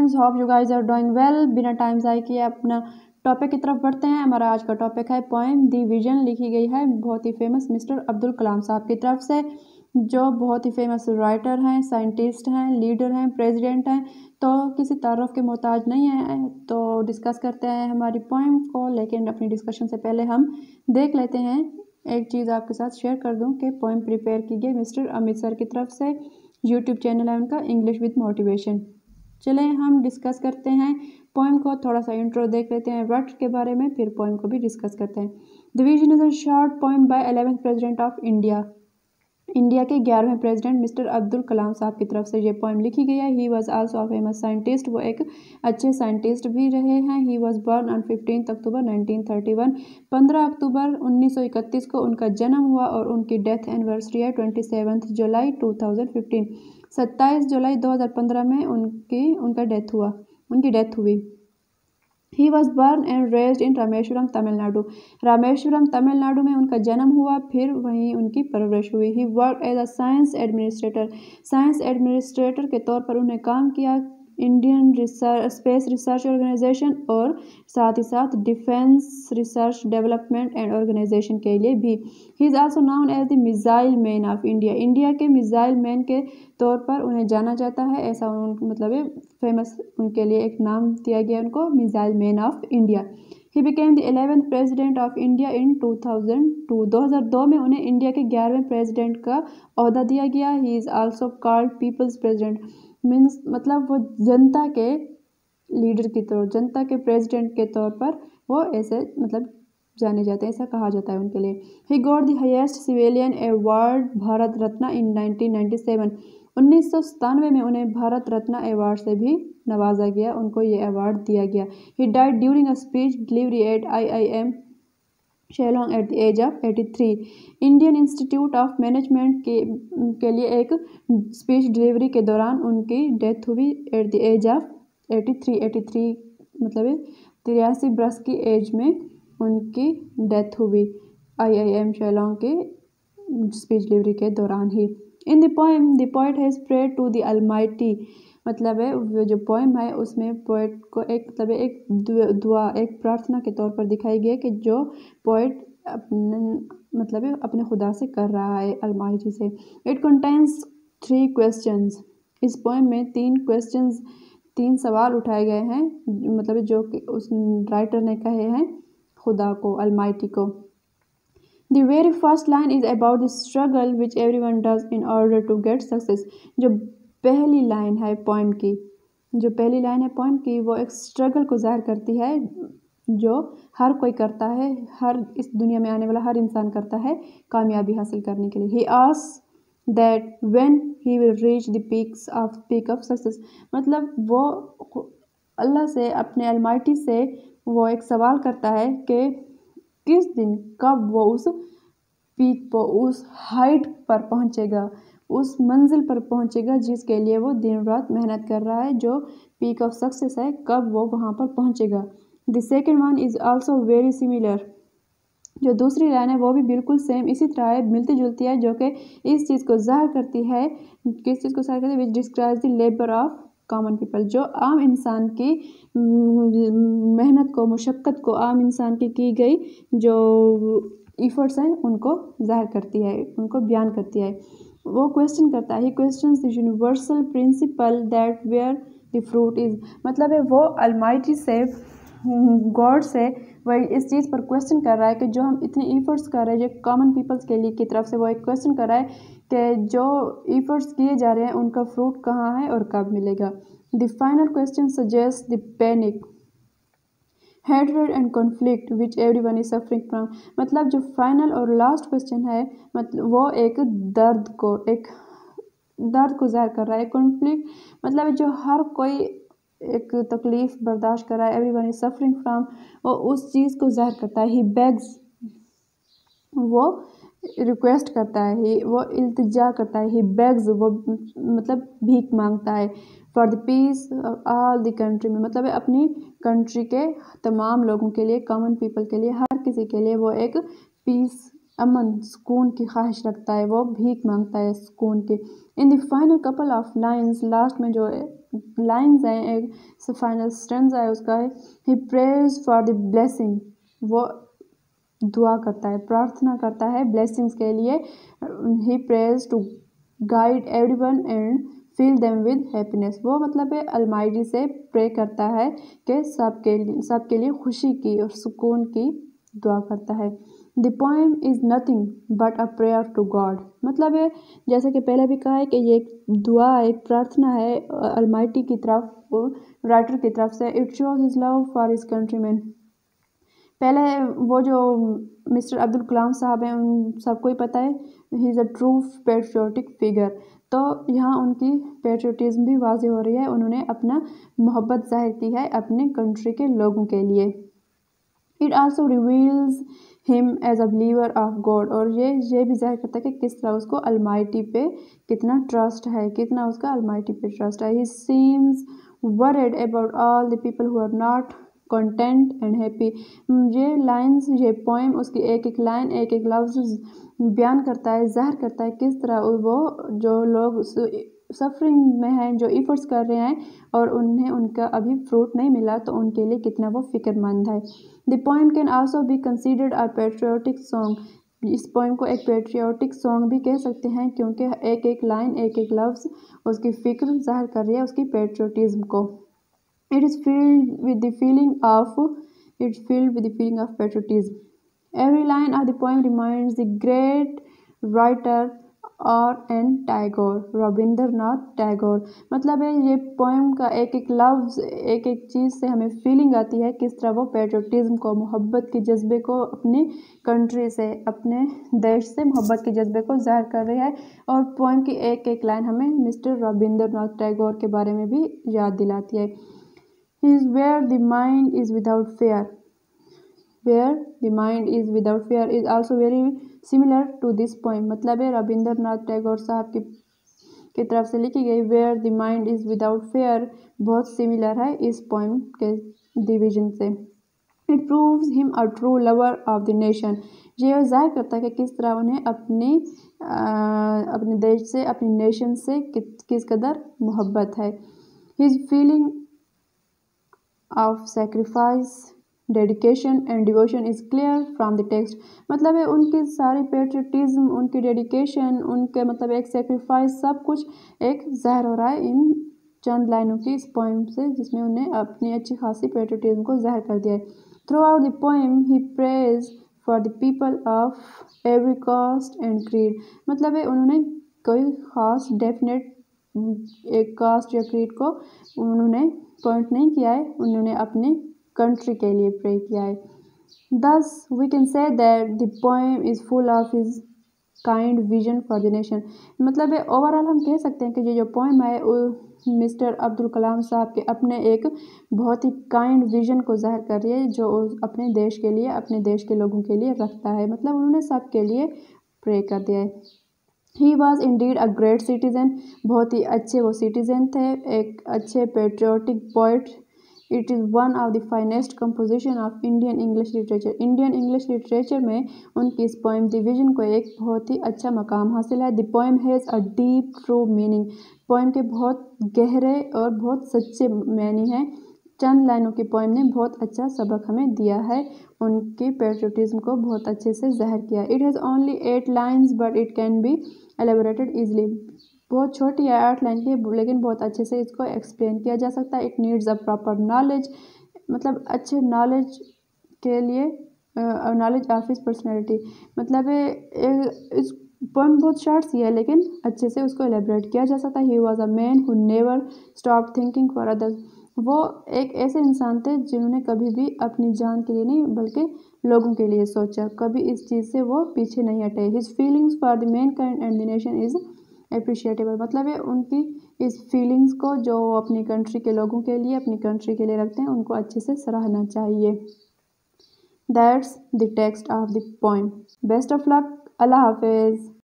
Students, hope you guys are doing well. बिना time ज़ाय किए अपना टॉपिक की तरफ बढ़ते हैं। हमारा आज का टॉपिक है पोएम दी विजन। लिखी गई है बहुत ही फेमस मिस्टर अब्दुल कलाम साहब की तरफ से, जो बहुत ही फेमस राइटर हैं, साइंटिस्ट हैं, लीडर हैं, प्रेसिडेंट हैं, तो किसी तारुफ के मोहताज नहीं है। तो डिस्कस करते हैं हमारी पोएम को, लेकिन अपनी डिस्कशन से पहले हम देख लेते हैं। एक चीज़ आपके साथ शेयर कर दूं कि पोएम प्रिपेयर की गई मिस्टर अमित सर की तरफ से। यूट्यूब चैनल है उनका, इंग्लिश विद मोटिवेशन। चलें हम डिस्कस करते हैं पोएम को। थोड़ा सा इंट्रो देख लेते हैं वर्ड के बारे में, फिर पोएम को भी डिस्कस करते हैं। The vision is a short poem by 11th president of India. India के 11वें प्रेसिडेंट मिस्टर अब्दुल कलाम साहब की तरफ से ये पोएम लिखी गई है। He was also a famous scientist. वो एक अच्छे साइंटिस्ट भी रहे हैं। ही वॉज बॉर्न ऑन 15 अक्टूबर 1931। 15 अक्टूबर 1931 को उनका जन्म हुआ और उनकी डेथ एनिवर्सरी है 27 जुलाई 2015। 27 जुलाई 2015 में उनकी डेथ हुई। He was born and raised in Rameswaram Tamil Nadu. Rameswaram Tamil Nadu में उनका जन्म हुआ, फिर वहीं उनकी परवरिश हुई। He worked as a science administrator। Science administrator के तौर पर उन्हें काम किया इंडियन स्पेस रिसर्च ऑर्गेनाइजेशन और साथ ही साथ defence research development and organisation के लिए भी। He is also known as the missile man of India. India के मिसाइल मैन के तौर पर उन्हें जाना जाता है। ऐसा मतलब फेमस उनके लिए एक नाम दिया गया उनको, missile man of India. He became the 11th president of India in 2002। 2002 में उन्हें इंडिया के 11वें प्रेसिडेंट का ओहदा दिया गया। He is also called people's president. Means मतलब वो जनता के लीडर की तरह, जनता के प्रेसिडेंट के तौर पर वो ऐसे मतलब जाने जाते हैं, ऐसा कहा जाता है उनके लिए। He got the highest civilian award Bharat Ratna in 1997। 1997 में उन्हें भारत रत्न अवार्ड से भी नवाजा गया, उनको ये अवार्ड दिया गया। He died during a speech delivery at IIM Shillong at the age of 83। Indian Institute of Management के लिए एक स्पीच डिलीवरी के दौरान उनकी डेथ हुई एट द एज ऑफ 83 मतलब 83 बरस की एज में उनकी डेथ हुई IIM शेलोंग के स्पीच डिलीवरी के दौरान ही। In the poem the poet has prayed to the almighty. मतलब है वो जो पोएम है उसमें पोएट को एक मतलब एक दुआ, एक प्रार्थना के तौर पर दिखाई गई है कि जो पोएट अपने खुदा से कर रहा है, अलमाइटी से। It contains 3 questions. इस पोएम में 3 सवाल उठाए गए हैं, मतलब जो कि उस राइटर ने कहे हैं खुदा को, अलमाइटी को। The very first line is about the struggle which everyone does in order to get success। जो पहली लाइन है पोएम की, वो एक स्ट्रगल को ज़ाहिर करती है जो हर कोई करता है, हर इस दुनिया में आने वाला हर इंसान करता है कामयाबी हासिल करने के लिए। He asks that when he will reach the peak of success। मतलब वो अल्लाह से, अपने अलमाइटी से वो एक सवाल करता है कि किस दिन, कब वो उस पीक पर, उस हाइट पर पहुंचेगा, उस मंजिल पर पहुंचेगा जिसके लिए वो दिन रात मेहनत कर रहा है, जो पीक ऑफ सक्सेस है, कब वो वहाँ पर पहुंचेगा। The second one is also very similar. जो दूसरी लाइन है वो भी बिल्कुल सेम इसी तरह है, मिलती जुलती है, जो कि इस चीज़ को ज़ाहिर करती है, किस चीज़ को ज़ाहिर करती है, which describes the labour of common people. जो आम इंसान की मेहनत को, मुशक्क़त को, आम इंसान की गई जो एफर्ट्स हैं उनको ज़ाहिर करती है, उनको बयान करती है। वो क्वेश्चन करता है, he questions the universal principle that where the fruit is. मतलब है वो अलमाइटी से, गॉड से वही इस चीज़ पर क्वेश्चन कर रहा है कि जो हम इतने एफर्ट्स कर रहे हैं, जो कॉमन पीपल्स के लिए की तरफ से वो एक क्वेश्चन कर रहा है कि जो एफर्ट्स किए जा रहे हैं उनका फ्रूट कहाँ है और कब मिलेगा। The final question suggest the panic, hatred and conflict which everyone is suffering from. मतलब जो फाइनल और लास्ट क्वेश्चन है, मतलब वो एक दर्द को ज़ाहिर कर रहा है। कॉन्फ्लिक्ट मतलब जो हर कोई एक तकलीफ़ बर्दाश्त कर रहा है, एवरीवन इज सफरिंग फ्रॉम, और उस चीज़ को ज़ाहिर करता है। ही बेग्स, वो रिक्वेस्ट करता है, वो इल्तिजा करता है। ही बेग्स, वो मतलब भीख मांगता है। For the peace all the country में, मतलब अपनी कंट्री के तमाम लोगों के लिए, कॉमन पीपल के लिए, हर किसी के लिए वो एक पीस अमन सुकून की ख्वाहिश रखता है, वो भीख मांगता है सुकून की। In the final couple of lines, last में जो लाइन्स हैं, एक फाइनल स्टेंजा है उसका है, ही प्रेज फॉर द ब्लेसिंग, वो दुआ करता है, प्रार्थना करता है ब्लेसिंग्स के लिए। He prays to guide everyone and fill them with happiness, वो मतलब है अलमाइटी से प्रे करता है कि सबके लिए खुशी की और सुकून की दुआ करता है। The poem is nothing but a prayer to God, मतलब है जैसे कि पहले भी कहा है कि ये एक दुआ, एक प्रार्थना है अलमाइटी की तरफ, राइटर की तरफ से। It shows his love for his countryman, पहले वो जो मिस्टर अब्दुल कलाम साहब हैं उन सबको ही पता है he is a true patriotic figure, तो यहाँ उनकी पेट्रियोटिज्म भी वाज़ेह हो रही है, उन्होंने अपना मोहब्बत जाहिर की है अपने कंट्री के लोगों के लिए। It also reveals him as a believer of God, और ये भी जाहिर करता है कि किस तरह उसको अलमाइटी पे कितना ट्रस्ट है, कितना उसका अलमाइटी पे ट्रस्ट है। He seems worried about all the people who are not content and happy, ये लाइन्स, ये पोएम उसकी एक एक लाइन, एक एक लफ्ज़ बयान करता है, ज़ाहिर करता है किस तरह वो जो लोग सफरिंग में हैं, जो इफ़र्ट्स कर रहे हैं और उन्हें उनका अभी फ्रूट नहीं मिला, तो उनके लिए कितना वो फ़िक्रमंद है। The poem can also be considered a patriotic song, इस पोएम को एक पेट्रियोटिक सॉन्ग भी कह सकते हैं, क्योंकि एक एक लाइन, एक एक लफ्ज़ उसकी फ़िक्र ज़ाहिर कर रही है, उसकी पेट्रियोटिज्म को। It is filled with the feeling of patriotism. Every line of the poem reminds the great writer R.N. Tagore, Rabindranath Tagore, मतलब है ये पोएम का एक एक लफ्ज़, एक एक चीज़ से हमें फीलिंग आती है किस तरह वो पेट्रियोटिज्म को, मोहब्बत के जज्बे को, अपनी कंट्री से, अपने देश से मोहब्बत के जज्बे को ज़ाहिर कर रही है। और पोएम की एक एक लाइन हमें मिस्टर रविंद्रनाथ टैगोर के बारे में भी याद दिलाती है। is where the mind is without fear. Where the mind is without fear is also very similar to this poem, मतलब है रविंद्रनाथ टैगोर साहब की तरफ से लिखी गई where the mind is without fear बहुत सिमिलर है इस पोएम के डिवीजन से। It proves him a true lover of the nation, ये जाहिर करता है कि किस तरह उन्हें अपने देश से, अपनी नेशन से किस कदर मोहब्बत है। His feeling of sacrifice, dedication and devotion is clear from the text, मतलब है उनकी सारी पेट्रियोटिज्म, उनकी डेडिकेशन, उनके मतलब एक सेक्रीफाइस, सब कुछ एक ज़ाहिर हो रहा है इन चंद लाइनों की इस पोएम से, जिसमें उन्हें अपनी अच्छी खासी पेट्रियोटिज्म को ज़ाहिर कर दिया है। Throughout the poem he praise for the people of every caste and creed, मतलब है उन्होंने कोई ख़ास डेफिनेट एक कास्ट या क्रीड को उन्होंने पॉइंट नहीं किया है, उन्होंने अपने कंट्री के लिए प्रे किया है। Thus we can say that the poem is full of his kind vision for the nation, मतलब है ओवरऑल हम कह सकते हैं कि ये जो पोएम है मिस्टर अब्दुल कलाम साहब के अपने एक बहुत ही काइंड विजन को ज़ाहिर कर रही है, जो अपने देश के लिए, अपने देश के लोगों के लिए रखता है, मतलब उन्होंने सब के लिए प्रे कर दिया है। He was indeed a great citizen, बहुत ही अच्छे वो सिटीज़न थे, एक अच्छे patriotic poet. It is one of the finest composition of Indian English literature, Indian English literature में उनकी इस पोएम डिवीजन को एक बहुत ही अच्छा मकाम हासिल है। The poem has a deep true meaning, poem के बहुत गहरे और बहुत सच्चे मैनी हैं। चंद लाइनों की पोएम ने बहुत अच्छा सबक हमें दिया है, उनकी पेट्रियोटिज्म को बहुत अच्छे से ज़ाहिर किया। It has only 8 lines but it can be elaborated easily, बहुत छोटी है 8 लाइन की, लेकिन बहुत अच्छे से इसको एक्सप्लेन किया जा सकता है। It needs a proper knowledge, मतलब अच्छे नॉलेज के लिए, नॉलेज ऑफ हिज पर्सनैलिटी, मतलब इस पोएम बहुत शॉर्ट सी है लेकिन अच्छे से उसको एलेबोरेट किया जा सकता है। He was a man who never stop thinking for others, वो एक ऐसे इंसान थे जिन्होंने कभी भी अपनी जान के लिए नहीं बल्कि लोगों के लिए सोचा, कभी इस चीज़ से वो पीछे नहीं हटे। His feelings for the man kind and the nation is appreciable, मतलब है उनकी इस फीलिंग्स को जो अपनी कंट्री के लोगों के लिए, अपनी कंट्री के लिए रखते हैं, उनको अच्छे से सराहना चाहिए। That's the text of the poem. Best of luck, अल्लाह हाफिज़।